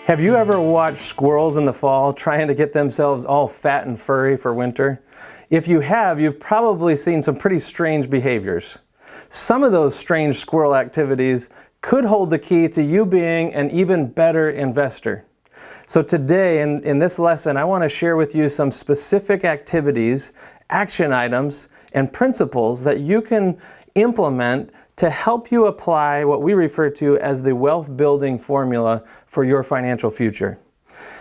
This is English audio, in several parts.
Have you ever watched squirrels in the fall trying to get themselves all fat and furry for winter? If you have, you've probably seen some pretty strange behaviors. Some of those strange squirrel activities could hold the key to you being an even better investor. So today, in this lesson, I want to share with you some specific activities, action items, and principles that you can implement to help you apply what we refer to as the wealth building formula for your financial future.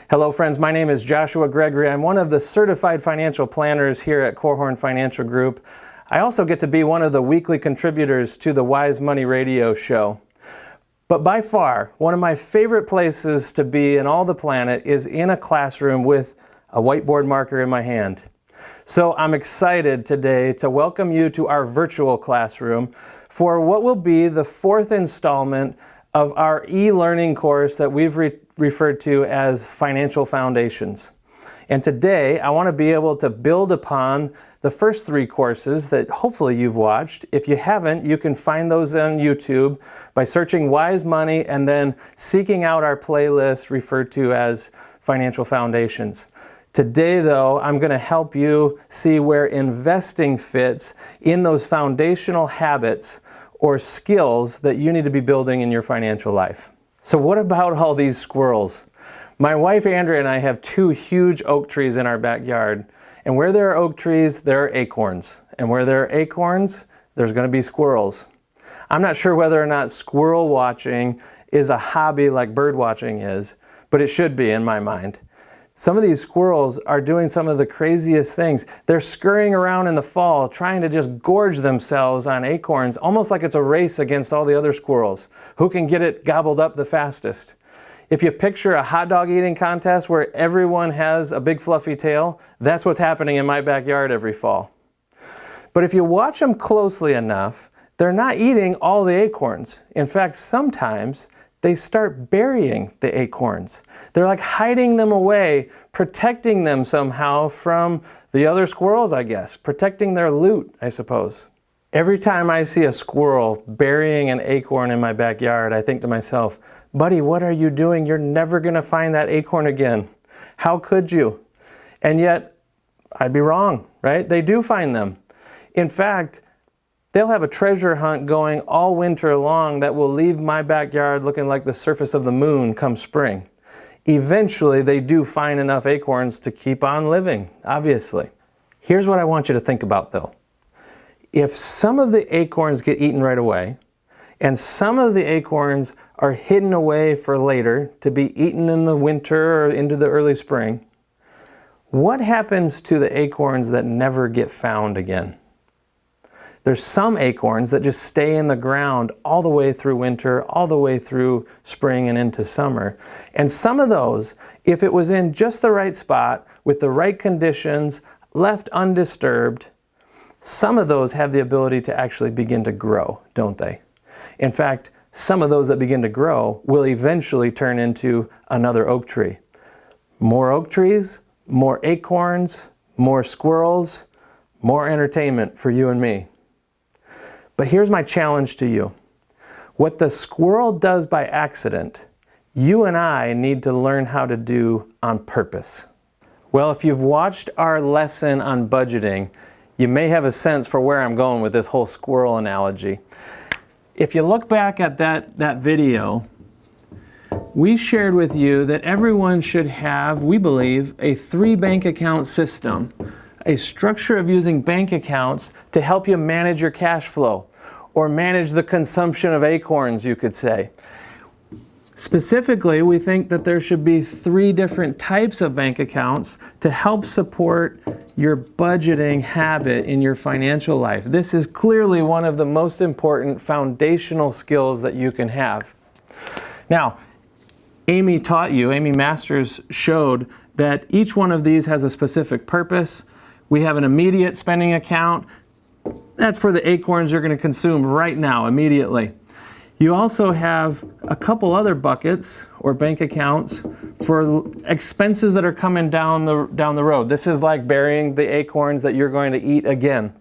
Hello friends, my name is Joshua Gregory. I'm one of the certified financial planners here at Korhorn Financial Group. I also get to be one of the weekly contributors to the Wise Money Radio show. But by far, one of my favorite places to be in all the planet is in a classroom with a whiteboard marker in my hand. So I'm excited today to welcome you to our virtual classroom for what will be the fourth installment of our e-learning course that we've referred to as Financial Foundations. And today I want to be able to build upon the first three courses that hopefully you've watched. If you haven't, you can find those on YouTube by searching Wise Money and then seeking out our playlist referred to as Financial Foundations. Today, though, I'm going to help you see where investing fits in those foundational habits or skills that you need to be building in your financial life. So what about all these squirrels? My wife Andrea and I have two huge oak trees in our backyard. And where there are oak trees, there are acorns. And where there are acorns, there's going to be squirrels. I'm not sure whether or not squirrel watching is a hobby like bird watching is, but it should be in my mind. Some of these squirrels are doing some of the craziest things. They're scurrying around in the fall, trying to just gorge themselves on acorns, almost like it's a race against all the other squirrels. Who can get it gobbled up the fastest? If you picture a hot dog eating contest where everyone has a big fluffy tail, that's what's happening in my backyard every fall. But if you watch them closely enough, they're not eating all the acorns. In fact, sometimes they start burying the acorns. They're like hiding them away, protecting them somehow from the other squirrels, I guess. Protecting their loot, I suppose. Every time I see a squirrel burying an acorn in my backyard, I think to myself, buddy, what are you doing? You're never going to find that acorn again. How could you? And yet, I'd be wrong, right? They do find them. In fact, they'll have a treasure hunt going all winter long that will leave my backyard looking like the surface of the moon come spring. Eventually, they do find enough acorns to keep on living, obviously. Here's what I want you to think about, though. If some of the acorns get eaten right away, and some of the acorns are hidden away for later to be eaten in the winter or into the early spring, what happens to the acorns that never get found again? There's some acorns that just stay in the ground all the way through winter, all the way through spring and into summer. And some of those, if it was in just the right spot, with the right conditions, left undisturbed, some of those have the ability to actually begin to grow, don't they? In fact, some of those that begin to grow will eventually turn into another oak tree. More oak trees, more acorns, more squirrels, more entertainment for you and me. But here's my challenge to you. What the squirrel does by accident, you and I need to learn how to do on purpose. Well, if you've watched our lesson on budgeting, you may have a sense for where I'm going with this whole squirrel analogy. If you look back at that video, we shared with you that everyone should have, we believe, a 3 bank account system, a structure of using bank accounts to help you manage your cash flow or manage the consumption of acorns, you could say. Specifically, we think that there should be 3 different types of bank accounts to help support your budgeting habit in your financial life. This is clearly one of the most important foundational skills that you can have. Now, Amy Masters showed that each one of these has a specific purpose. We have an immediate spending account. That's for the acorns you're going to consume right now, immediately. You also have a couple other buckets or bank accounts for expenses that are coming down the road. This is like burying the acorns that you're going to eat again.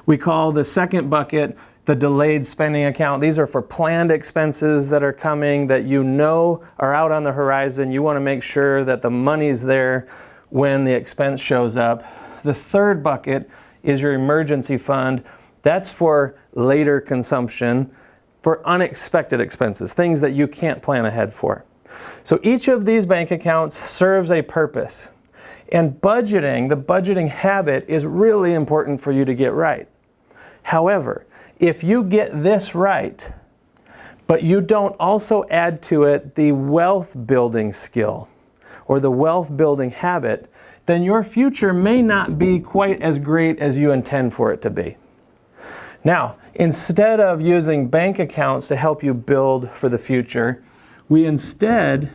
We call the second bucket the delayed spending account. These are for planned expenses that are coming that you know are out on the horizon. You want to make sure that the money's there when the expense shows up. The third bucket is your emergency fund. That's for later consumption, for unexpected expenses, things that you can't plan ahead for. So each of these bank accounts serves a purpose. And budgeting, the budgeting habit, is really important for you to get right. However, if you get this right, but you don't also add to it the wealth building skill or the wealth building habit, then your future may not be quite as great as you intend for it to be. Now, instead of using bank accounts to help you build for the future, we instead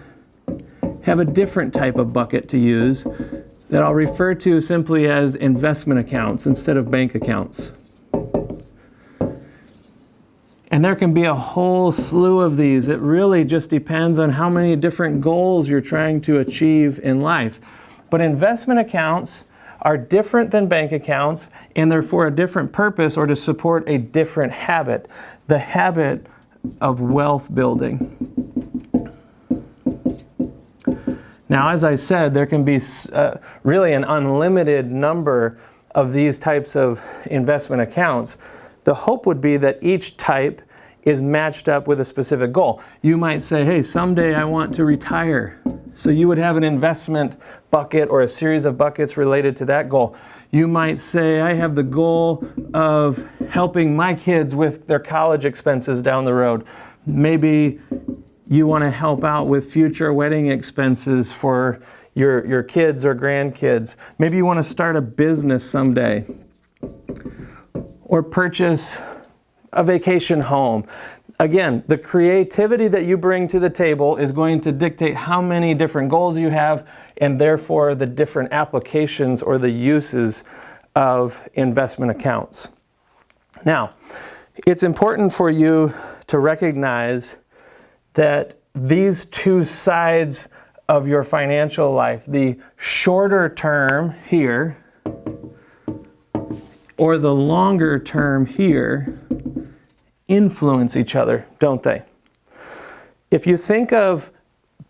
have a different type of bucket to use that I'll refer to simply as investment accounts instead of bank accounts. And there can be a whole slew of these. It really just depends on how many different goals you're trying to achieve in life. But investment accounts are different than bank accounts, and they're for a different purpose or to support a different habit, the habit of wealth building. Now, as I said, there can be really an unlimited number of these types of investment accounts. The hope would be that each type is matched up with a specific goal. You might say, hey, someday I want to retire. So you would have an investment bucket or a series of buckets related to that goal. You might say, I have the goal of helping my kids with their college expenses down the road. Maybe you want to help out with future wedding expenses for your kids or grandkids. Maybe you want to start a business someday or purchase a vacation home. Again, the creativity that you bring to the table is going to dictate how many different goals you have and therefore the different applications or the uses of investment accounts. Now, it's important for you to recognize that these two sides of your financial life, the shorter term here or the longer term here, influence each other, don't they? If you think of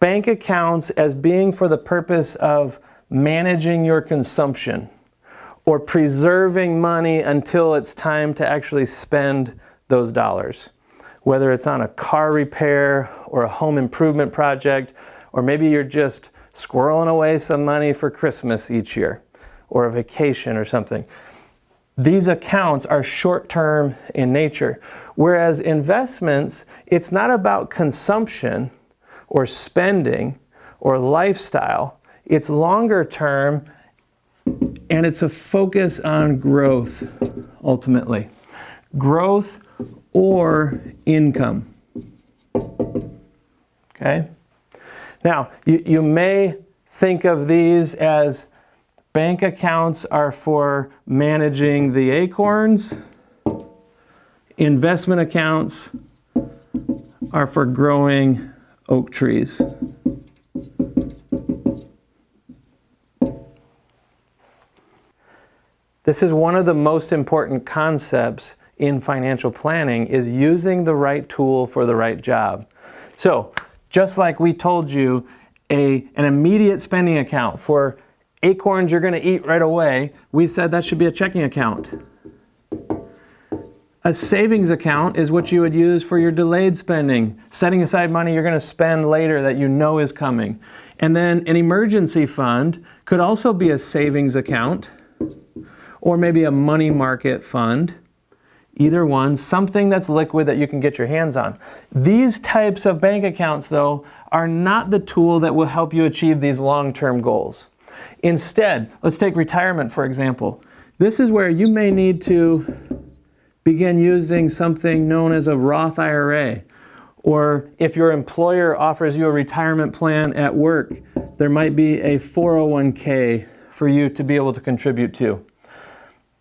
bank accounts as being for the purpose of managing your consumption or preserving money until it's time to actually spend those dollars, whether it's on a car repair or a home improvement project, or maybe you're just squirreling away some money for Christmas each year or a vacation or something. These accounts are short-term in nature, whereas investments, it's not about consumption or spending or lifestyle. It's longer term, and it's a focus on growth, ultimately. Growth or income. Okay? Now, you may think of these as bank accounts are for managing the acorns. Investment accounts are for growing oak trees. This is one of the most important concepts in financial planning, is using the right tool for the right job. So, just like we told you, an immediate spending account for acorns you're going to eat right away, we said that should be a checking account. A savings account is what you would use for your delayed spending, setting aside money you're going to spend later that you know is coming. And then an emergency fund could also be a savings account or maybe a money market fund. Either one, something that's liquid that you can get your hands on. These types of bank accounts, though, are not the tool that will help you achieve these long-term goals. Instead, let's take retirement, for example. This is where you may need to begin using something known as a Roth IRA. Or if your employer offers you a retirement plan at work, there might be a 401k for you to be able to contribute to.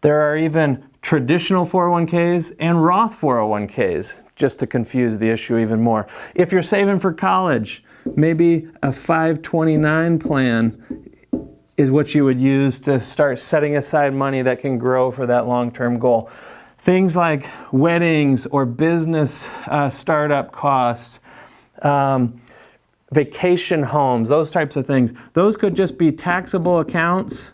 There are even traditional 401ks and Roth 401ks, just to confuse the issue even more. If you're saving for college, maybe a 529 plan is what you would use to start setting aside money that can grow for that long-term goal. Things like weddings or business startup costs, vacation homes, those types of things. Those could just be taxable accounts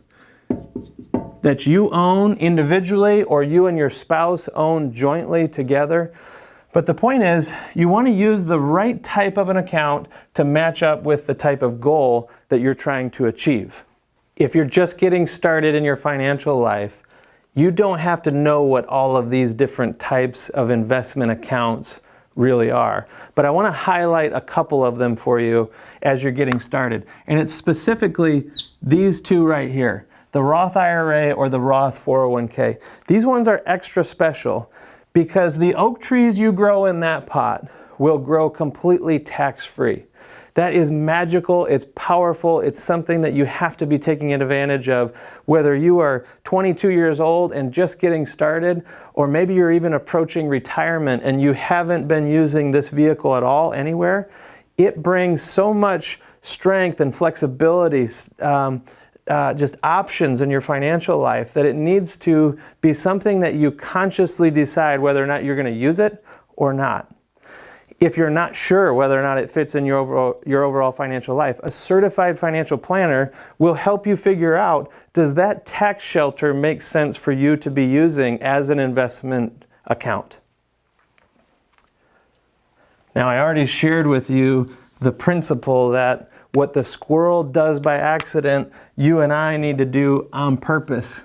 that you own individually or you and your spouse own jointly together. But the point is, you want to use the right type of an account to match up with the type of goal that you're trying to achieve. If you're just getting started in your financial life, you don't have to know what all of these different types of investment accounts really are. But I want to highlight a couple of them for you as you're getting started. And it's specifically these two right here, the Roth IRA or the Roth 401k. These ones are extra special because the oak trees you grow in that pot will grow completely tax-free. That is magical, it's powerful, it's something that you have to be taking advantage of, whether you are 22 years old and just getting started, or maybe you're even approaching retirement and you haven't been using this vehicle at all anywhere. It brings so much strength and flexibility, just options in your financial life, that it needs to be something that you consciously decide whether or not you're going to use it or not. If you're not sure whether or not it fits in your overall financial life, a certified financial planner will help you figure out, does that tax shelter make sense for you to be using as an investment account? Now, I already shared with you the principle that what the squirrel does by accident, you and I need to do on purpose.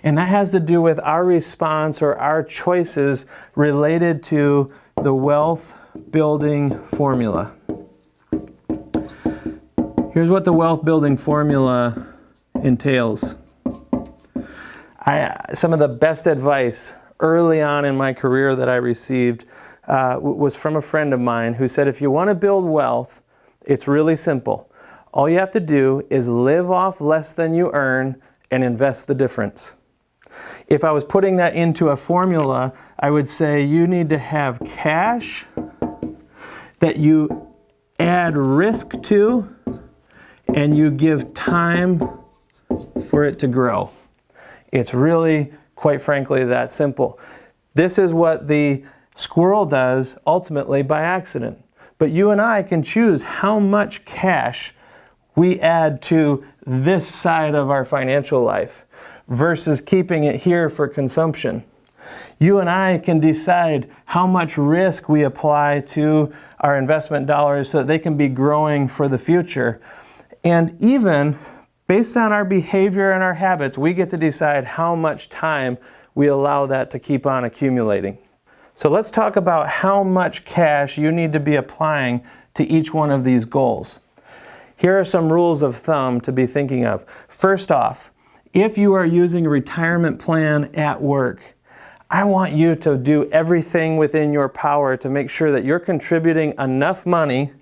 And that has to do with our response or our choices related to the wealth building formula. Here's what the wealth building formula entails. Some of the best advice early on in my career that I received was from a friend of mine who said, if you want to build wealth, it's really simple. All you have to do is live off less than you earn and invest the difference. If I was putting that into a formula, I would say you need to have cash that you add risk to and you give time for it to grow. It's really, quite frankly, that simple. This is what the squirrel does ultimately by accident. But you and I can choose how much cash we add to this side of our financial life versus keeping it here for consumption. You and I can decide how much risk we apply to our investment dollars so that they can be growing for the future. And even based on our behavior and our habits, we get to decide how much time we allow that to keep on accumulating. So let's talk about how much cash you need to be applying to each one of these goals. Here are some rules of thumb to be thinking of. First off, if you are using a retirement plan at work, I want you to do everything within your power to make sure that you're contributing enough money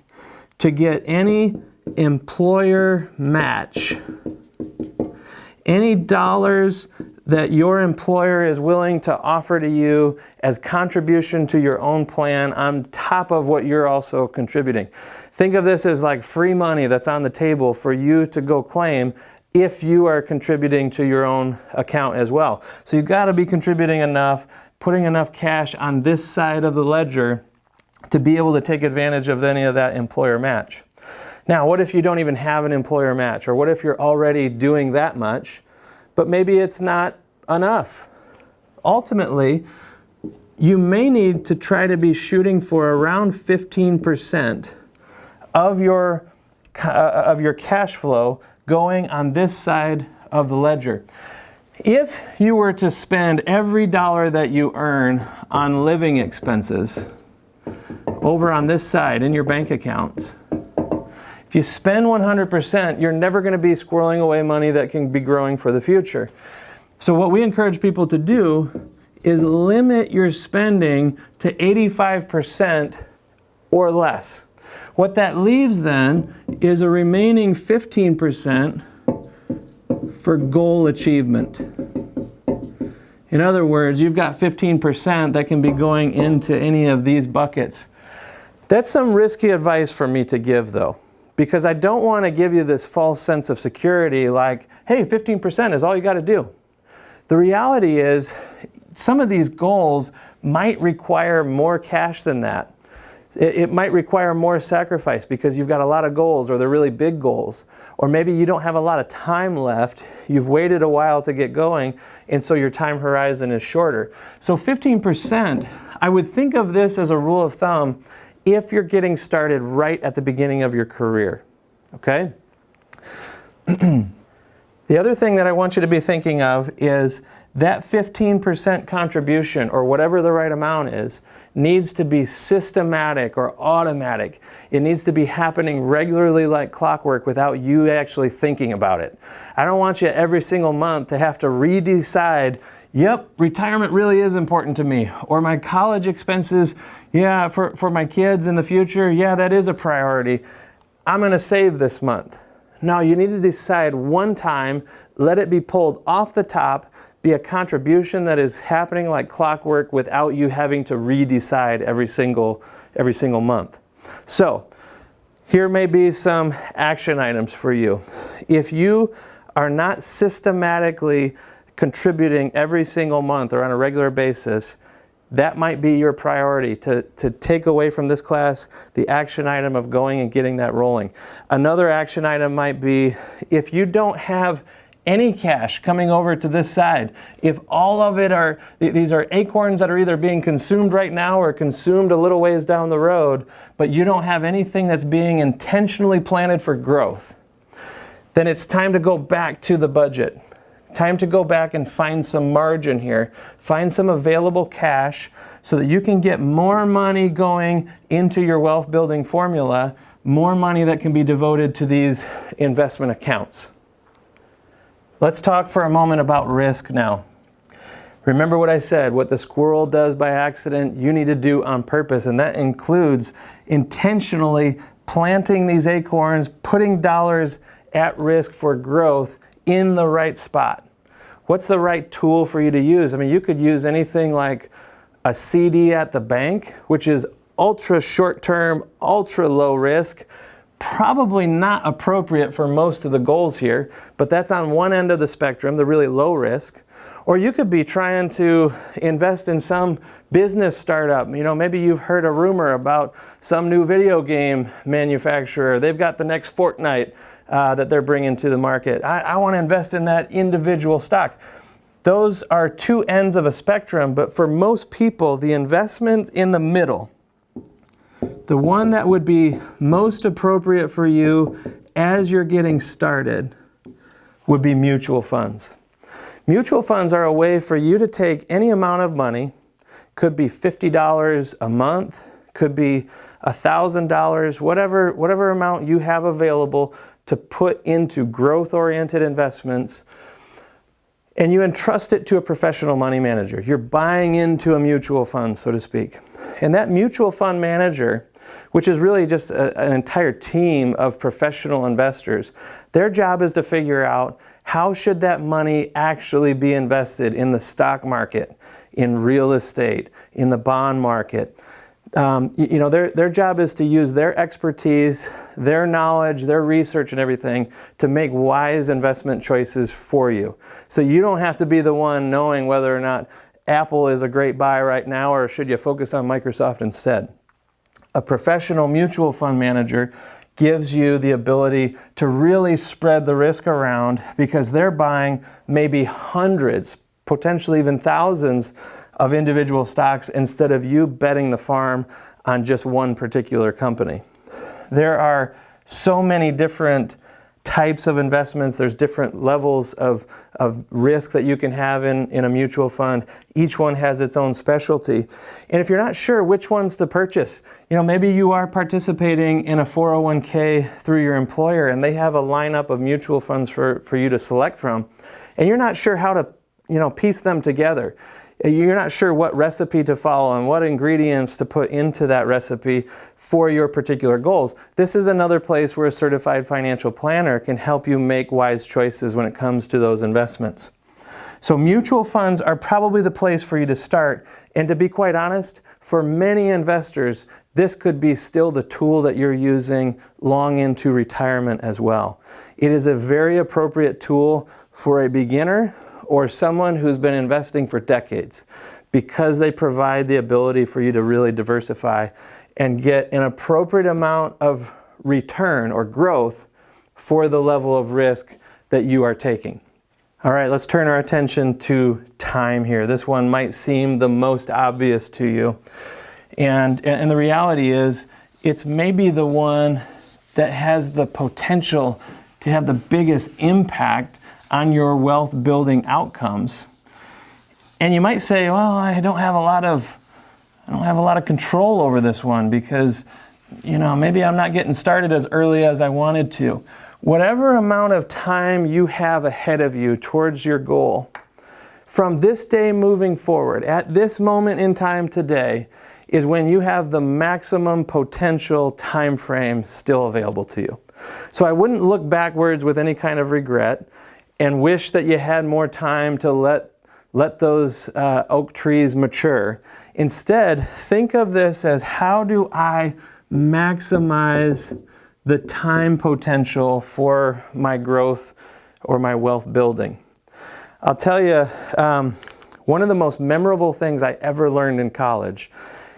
to get any employer match. Any dollars that your employer is willing to offer to you as contribution to your own plan on top of what you're also contributing. Think of this as like free money that's on the table for you to go claim if you are contributing to your own account as well. So you've got to be contributing enough, putting enough cash on this side of the ledger to be able to take advantage of any of that employer match. Now, what if you don't even have an employer match? Or what if you're already doing that much, but maybe it's not enough? Ultimately, you may need to try to be shooting for around 15% of your cash flow going on this side of the ledger. If you were to spend every dollar that you earn on living expenses over on this side in your bank account, if you spend 100%, you're never going to be squirreling away money that can be growing for the future. So what we encourage people to do is limit your spending to 85% or less. What that leaves then is a remaining 15% for goal achievement. In other words, you've got 15% that can be going into any of these buckets. That's some risky advice for me to give, though, because I don't want to give you this false sense of security like, hey, 15% is all you got to do. The reality is some of these goals might require more cash than that. It might require more sacrifice because you've got a lot of goals, or they're really big goals. Or maybe you don't have a lot of time left. You've waited a while to get going, and so your time horizon is shorter. So 15%, I would think of this as a rule of thumb if you're getting started right at the beginning of your career. Okay? The other thing that I want you to be thinking of is that 15% contribution, or whatever the right amount is, needs to be systematic or automatic. It needs to be happening regularly like clockwork without you actually thinking about it. I don't want you every single month to have to redecide, yep, retirement really is important to me, or my college expenses, yeah, for my kids in the future, yeah, that is a priority. I'm going to save this month. No, you need to decide one time, let it be pulled off the top, be a contribution that is happening like clockwork without you having to redecide every single month. So, here may be some action items for you. If you are not systematically contributing every single month or on a regular basis, that might be your priority, to take away from this class the action item of going and getting that rolling. Another action item might be, if you don't have any cash coming over to this side, if all of it are, these are acorns that are either being consumed right now or consumed a little ways down the road, but you don't have anything that's being intentionally planted for growth, then it's time to go back to the budget. Time to go back and find some margin here. Find some available cash so that you can get more money going into your wealth building formula, more money that can be devoted to these investment accounts. Let's talk for a moment about risk now. Remember what I said, what the squirrel does by accident, you need to do on purpose, and that includes intentionally planting these acorns, putting dollars at risk for growth in the right spot. What's the right tool for you to use? I mean, you could use anything like a CD at the bank, which is ultra short-term, ultra low risk, probably not appropriate for most of the goals here, but that's on one end of the spectrum, the really low risk. Or you could be trying to invest in some business startup. You know, maybe you've heard a rumor about some new video game manufacturer. They've got the next Fortnite that they're bringing to the market. I want to invest in that individual stock. Those are two ends of a spectrum, but for most people, the investment in the middle, the one that would be most appropriate for you as you're getting started, would be mutual funds. Mutual funds are a way for you to take any amount of money, could be $50 a month, could be $1,000, whatever amount you have available to put into growth-oriented investments, and you entrust it to a professional money manager. You're buying into a mutual fund, so to speak. And that mutual fund manager, which is really just an entire team of professional investors, their job is to figure out how should that money actually be invested in the stock market, in real estate, in the bond market. You know, their job is to use their expertise, their knowledge, their research and everything to make wise investment choices for you. So you don't have to be the one knowing whether or not Apple is a great buy right now or should you focus on Microsoft instead. A professional mutual fund manager gives you the ability to really spread the risk around because they're buying maybe hundreds, potentially even thousands of individual stocks instead of you betting the farm on just one particular company. There are so many different types of investments. There's different levels of risk that you can have in a mutual fund. Each one has its own specialty. And if you're not sure which ones to purchase, you know, maybe you are participating in a 401k through your employer and they have a lineup of mutual funds for you to select from, and you're not sure how to, you know, piece them together. You're not sure what recipe to follow and what ingredients to put into that recipe for your particular goals. This is another place where a certified financial planner can help you make wise choices when it comes to those investments. So mutual funds are probably the place for you to start. And to be quite honest, for many investors, this could be still the tool that you're using long into retirement as well. It is a very appropriate tool for a beginner or someone who's been investing for decades, because they provide the ability for you to really diversify and get an appropriate amount of return or growth for the level of risk that you are taking. All right, let's turn our attention to time here. This one might seem the most obvious to you. And the reality is, it's maybe the one that has the potential to have the biggest impact on your wealth building outcomes. And you might say, well, I don't have a lot of control over this one because, maybe I'm not getting started as early as I wanted to. Whatever amount of time you have ahead of you towards your goal, from this day moving forward, at this moment in time today, is when you have the maximum potential time frame still available to you. So I wouldn't look backwards with any kind of regret and wish that you had more time to let those oak trees mature. Instead, think of this as, how do I maximize the time potential for my growth or my wealth building? I'll tell you, one of the most memorable things I ever learned in college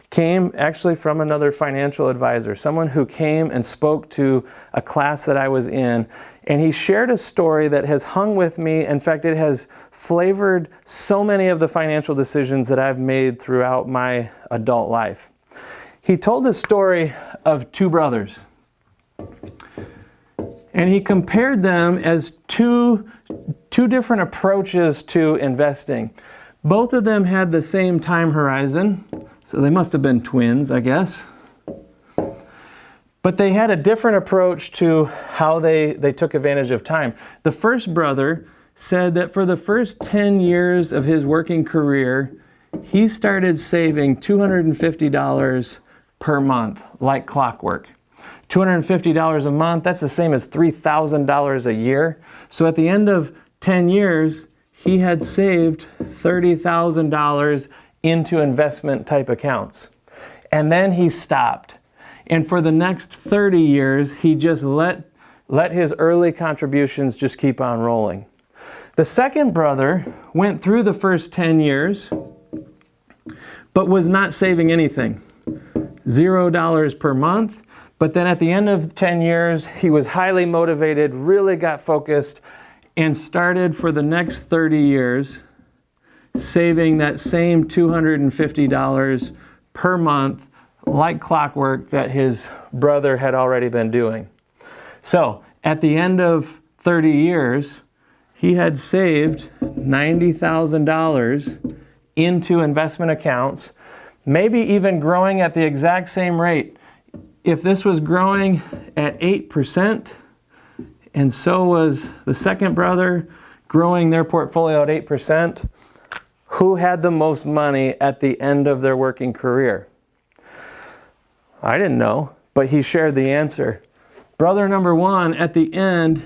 came actually from another financial advisor, someone who came and spoke to a class that I was in, and he shared a story that has hung with me. In fact, it has flavored so many of the financial decisions that I've made throughout my adult life. He told a story of two brothers, and he compared them as two different approaches to investing. Both of them had the same time horizon, so they must have been twins, I guess. But they had a different approach to how they took advantage of time. The first brother said that for the first 10 years of his working career, he started saving $250 per month, like clockwork. $250 a month, that's the same as $3,000 a year. So at the end of 10 years, he had saved $30,000 into investment type accounts. And then he stopped. And for the next 30 years, he just let his early contributions just keep on rolling. The second brother went through the first 10 years, but was not saving anything. $0 per month. But then at the end of 10 years, he was highly motivated, really got focused, and started for the next 30 years saving that same $250 per month, like clockwork, that his brother had already been doing. So at the end of 30 years, he had saved $90,000 into investment accounts, maybe even growing at the exact same rate. If this was growing at 8%, and so was the second brother growing their portfolio at 8%, who had the most money at the end of their working career? I didn't know, but he shared the answer. Brother number one at the end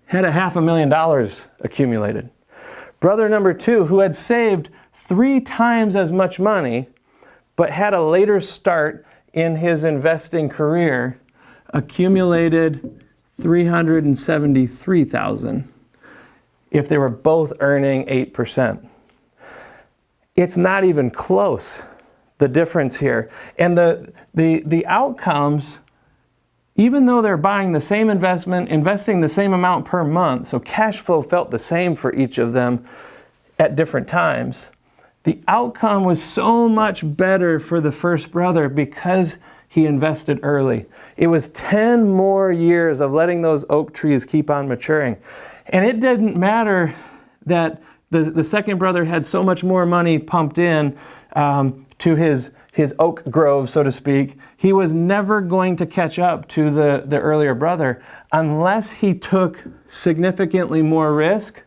had $500,000 accumulated. Brother number two, who had saved 3 times as much money, but had a later start in his investing career, accumulated $373,000 if they were both earning 8%. It's not even close, the difference here. And the outcomes, even though they're buying the same investment, investing the same amount per month, so cash flow felt the same for each of them at different times, the outcome was so much better for the first brother because he invested early. It was 10 more years of letting those oak trees keep on maturing. And it didn't matter that the second brother had so much more money pumped in to his oak grove, so to speak. He was never going to catch up to the earlier brother unless he took significantly more risk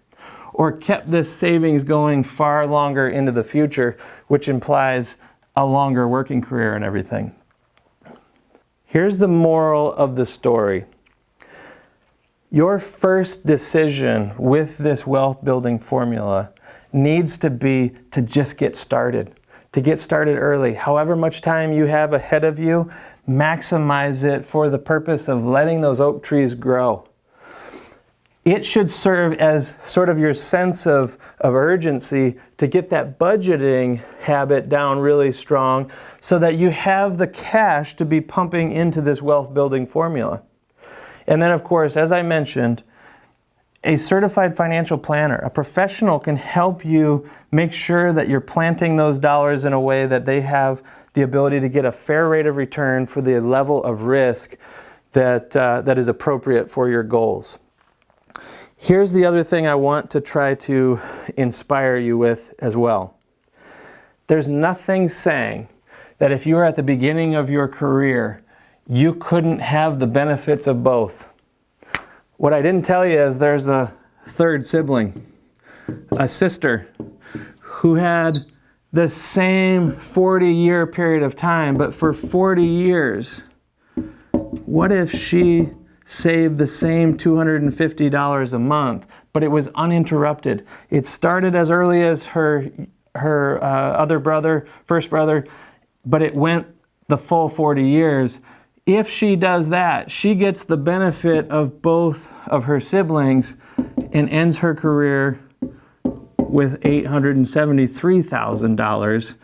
or kept this savings going far longer into the future, which implies a longer working career and everything. Here's the moral of the story. Your first decision with this wealth building formula needs to be to just get started, to get started early. However much time you have ahead of you, maximize it for the purpose of letting those oak trees grow. it should serve as sort of your sense of urgency to get that budgeting habit down really strong so that you have the cash to be pumping into this wealth building formula. And then, of course, as I mentioned, a certified financial planner, a professional, can help you make sure that you're planting those dollars in a way that they have the ability to get a fair rate of return for the level of risk that is appropriate for your goals. Here's the other thing I want to try to inspire you with as well. There's nothing saying that if you are at the beginning of your career, you couldn't have the benefits of both. What I didn't tell you is there's a third sibling, a sister, who had the same 40-year period of time, but for 40 years. What if she saved the same $250 a month, but it was uninterrupted? It started as early as her other brother, first brother, but it went the full 40 years. If she does that, she gets the benefit of both of her siblings and ends her career with $873,000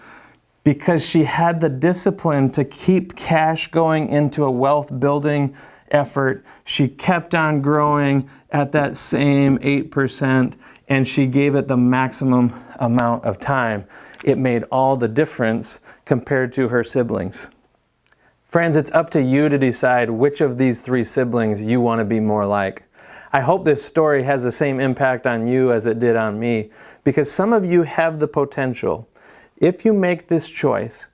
because she had the discipline to keep cash going into a wealth building effort. She kept on growing at that same 8%, and she gave it the maximum amount of time. It made all the difference compared to her siblings. Friends, it's up to you to decide which of these three siblings you want to be more like. I hope this story has the same impact on you as it did on me, because some of you have the potential, if you make this choice,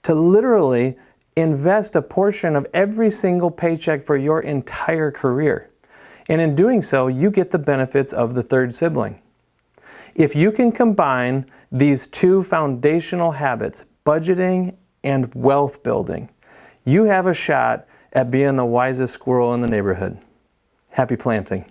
to literally invest a portion of every single paycheck for your entire career. And in doing so, you get the benefits of the third sibling. If you can combine these two foundational habits, budgeting and wealth building, you have a shot at being the wisest squirrel in the neighborhood. Happy planting.